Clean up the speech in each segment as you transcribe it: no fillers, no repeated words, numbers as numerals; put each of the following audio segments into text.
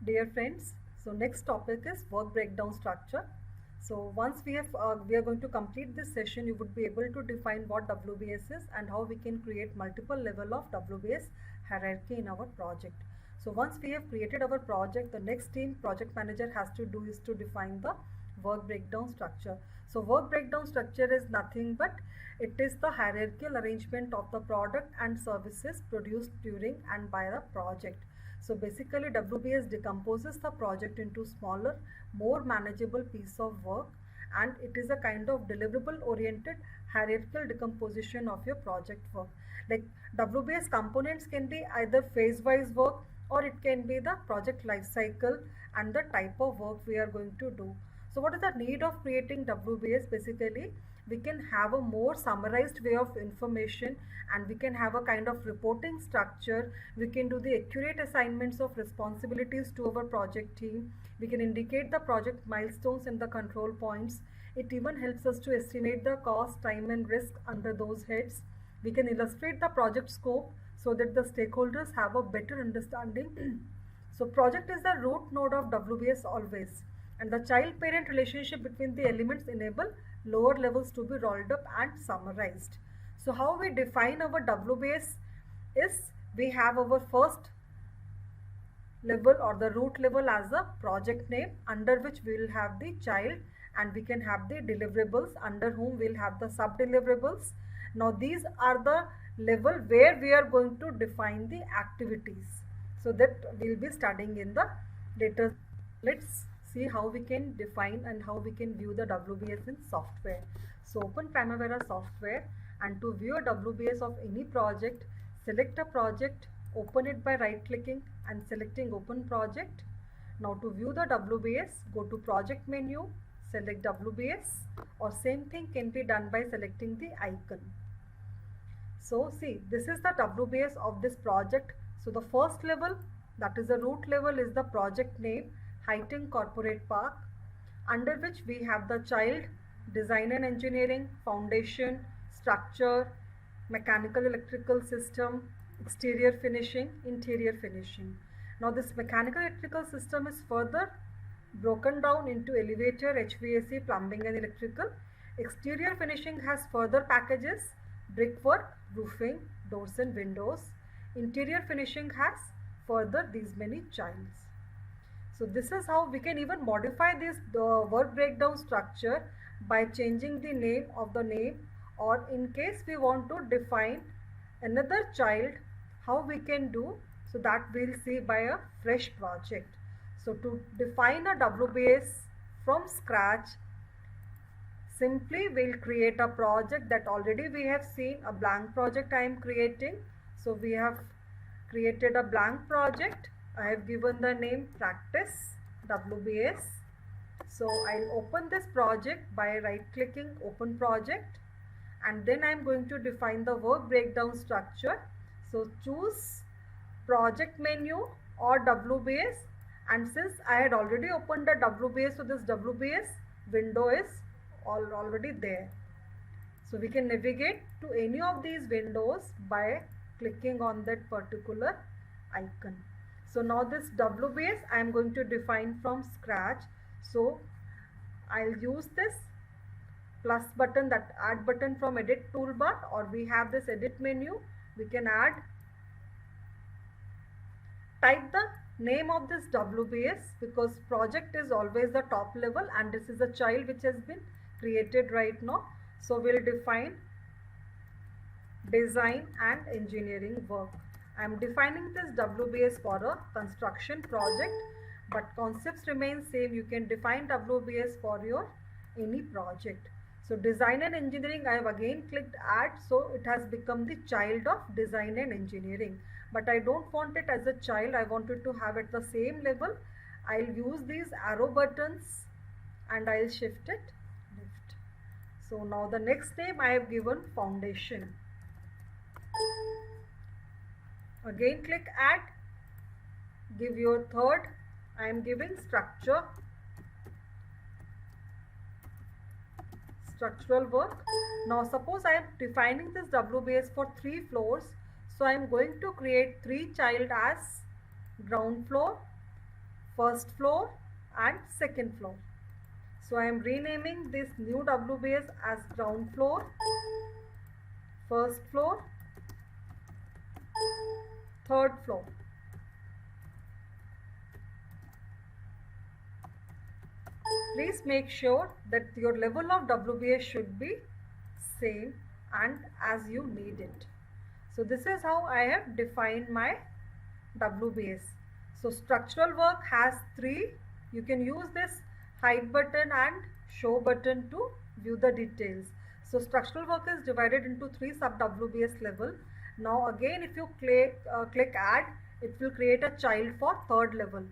Dear friends, so next topic is work breakdown structure. So once we are going to complete this session, you would be able to define what WBS is and how we can create multiple level of WBS hierarchy in our project. So once we have created our project, the next thing project manager has to do is to define the work breakdown structure. So work breakdown structure is nothing but it is the hierarchical arrangement of the product and services produced during and by the project. So basically WBS decomposes the project into smaller, more manageable piece of work, and it is a kind of deliverable oriented hierarchical decomposition of your project work. Like WBS components can be either phase wise work or it can be the project life cycle and the type of work we are going to do. So what is the need of creating WBS? Basically, we can have a more summarized way of information and we can have a kind of reporting structure. We can do the accurate assignments of responsibilities to our project team. We can indicate the project milestones and the control points. It even helps us to estimate the cost, time and risk under those heads. We can illustrate the project scope so that the stakeholders have a better understanding. So project is the root node of WBS always, and the child-parent relationship between the elements enable lower levels to be rolled up and summarized. So how we define our WBS is we have our first level or the root level as a project name under which we will have the child, and we can have the deliverables under whom we'll have the sub deliverables. Now these are the level where we are going to define the activities, so that we'll be studying in the later. Let's see how we can define and how we can view the WBS in software. So open Primavera software, and to view a WBS of any project, select a project, open it by right clicking and selecting open project. Now to view the WBS, go to project menu, select WBS, or same thing can be done by selecting the icon. So see, this is the WBS of this project. So the first level, that is the root level, is the project name, Highton Corporate Park, under which we have the child, design and engineering, foundation, structure, mechanical electrical system, exterior finishing, interior finishing. Now this mechanical electrical system is further broken down into elevator, HVAC, plumbing and electrical. Exterior finishing has further packages, brickwork, roofing, doors and windows. Interior finishing has further these many childs. So this is how we can even modify this work breakdown structure by changing the name of the name, or in case we want to define another child, how we can do, so that we'll see by a fresh project. So to define a WBS from scratch, simply we'll create a project that already we have seen, a blank project I am creating. So we have created a blank project. I have given the name practice WBS. So I'll open this project by right clicking open project, and then I'm going to define the work breakdown structure. So choose project menu or WBS, and since I had already opened the WBS, so this WBS window is already there. So we can navigate to any of these windows by clicking on that particular icon. So now this WBS I am going to define from scratch. So I'll use this plus button, that add button from edit toolbar, or we have this edit menu. We can add, type the name of this WBS because project is always the top level and this is a child which has been created right now. So we'll define design and engineering work. I am defining this WBS for a construction project, but concepts remain same. You can define WBS for your any project. So design and engineering, I have again clicked add, so it has become the child of design and engineering. But I don't want it as a child, I want it to have at the same level. I'll use these arrow buttons and I'll shift it left. So now the next name I have given foundation. Again click add, give your third, I am giving structure, structural work. Now suppose I am defining this WBS for 3 floors, so I am going to create 3 child as ground floor, first floor and second floor. So I am renaming this new WBS as ground floor, first floor, third floor. Please make sure that your level of WBS should be same and as you need it. So this is how I have defined my WBS. So structural work has three. You can use this hide button and show button to view the details. So structural work is divided into three sub WBS level. Now again, if you click add, it will create a child for third level,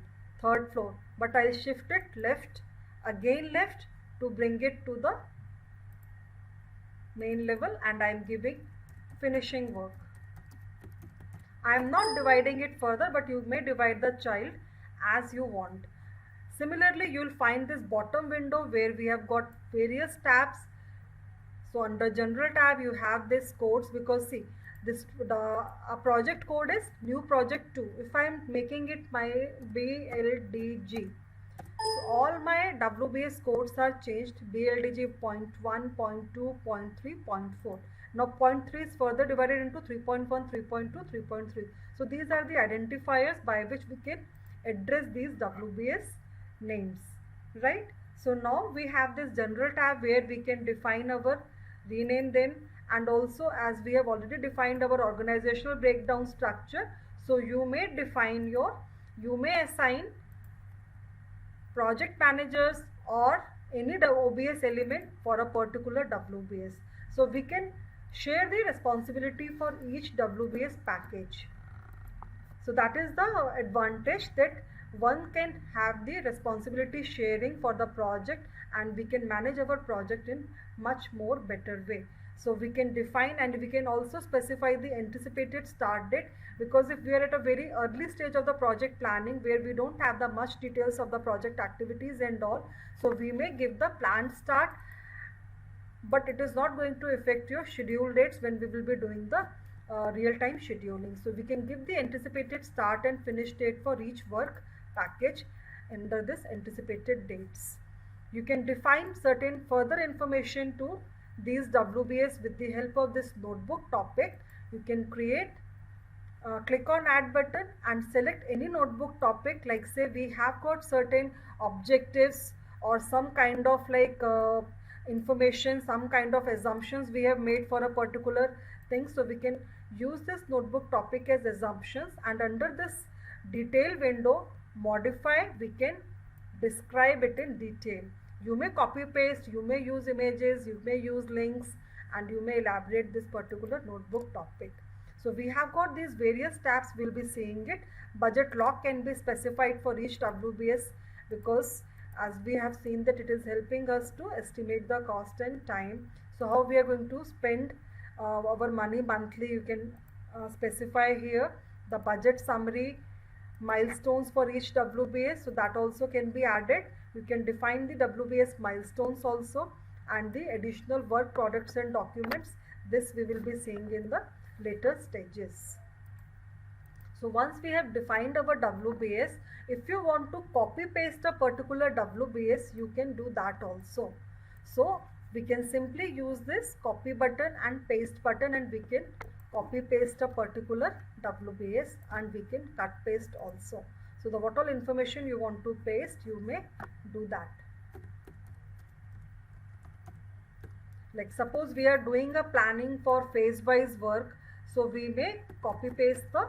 third floor. But I'll shift it left, again left to bring it to the main level, and I'm giving finishing work. I am not dividing it further, but you may divide the child as you want. Similarly, you will find this bottom window where we have got various tabs. So under general tab, you have this codes, because see, this project code is new project 2. If I am making it my BLDG, so all my WBS codes are changed: BLDG 0.1, 0.2, 0.3, 0.4. Now 0.3 is further divided into 3.1, 3.2, 3.3. So these are the identifiers by which we can address these WBS names, right? So now we have this general tab where we can define our, rename them, and also as we have already defined our organizational breakdown structure, so you may assign project managers or any OBS element for a particular WBS. So we can share the responsibility for each WBS package. So that is the advantage, that one can have the responsibility sharing for the project, and we can manage our project in much more better way. So we can define, and we can also specify the anticipated start date, because if we are at a very early stage of the project planning where we don't have the much details of the project activities and all, so we may give the planned start, but it is not going to affect your schedule dates when we will be doing the real-time scheduling. So we can give the anticipated start and finish date for each work package under this anticipated dates. You can define certain further information to these WBS with the help of this notebook topic. You can create, click on add button and select any notebook topic, like say we have got certain objectives or some kind of like information, some kind of assumptions we have made for a particular thing. So we can use this notebook topic as assumptions, and under this detail window, modify, we can describe it in detail. You may copy paste, you may use images, you may use links, and you may elaborate this particular notebook topic. So we have got these various tabs, we'll be seeing it. Budget lock can be specified for each WBS, because as we have seen that it is helping us to estimate the cost and time. So how we are going to spend our money monthly, you can specify here. The budget summary, milestones for each WBS, so that also can be added. You can define the WBS milestones also, and the additional work products and documents. This we will be seeing in the later stages. So once we have defined our WBS, if you want to copy paste a particular WBS, you can do that also. So we can simply use this copy button and paste button, and we can copy paste a particular WBS, and we can cut paste also. So the what all information you want to paste, you may do that. Like suppose we are doing a planning for phase wise work, so we may copy paste the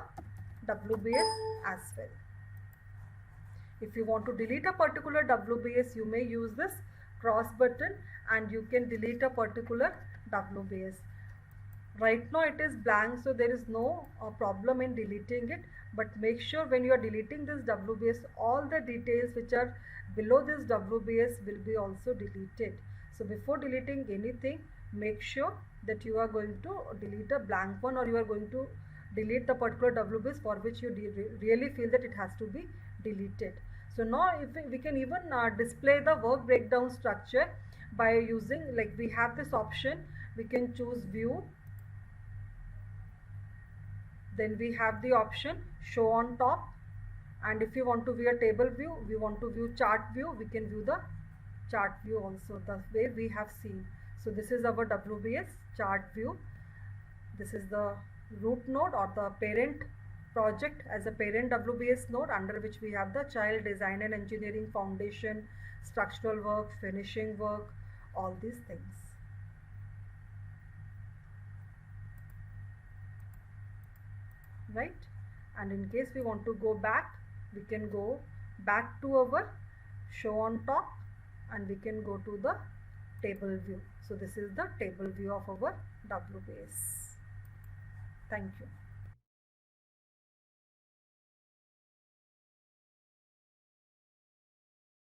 WBS as well. If you want to delete a particular WBS, you may use this cross button and you can delete a particular WBS. Right now it is blank, so there is no problem in deleting it, but make sure when you are deleting this WBS, all the details which are below this WBS will be also deleted. So before deleting anything, make sure that you are going to delete a blank one, or you are going to delete the particular WBS for which you really feel that it has to be deleted. So now if we can even display the work breakdown structure by using, like we have this option, we can choose view, then we have the option show on top, And if you want to view a table view, we want to view chart view, we can view the chart view also the way we have seen. So this is our WBS chart view. This is the root node or the parent project as a parent WBS node, under which we have the child design and engineering foundation, structural work, finishing work, all these things. Right? And in case we want to go back, we can go back to our show on top and we can go to the table view. So this is the table view of our WBS. Thank you.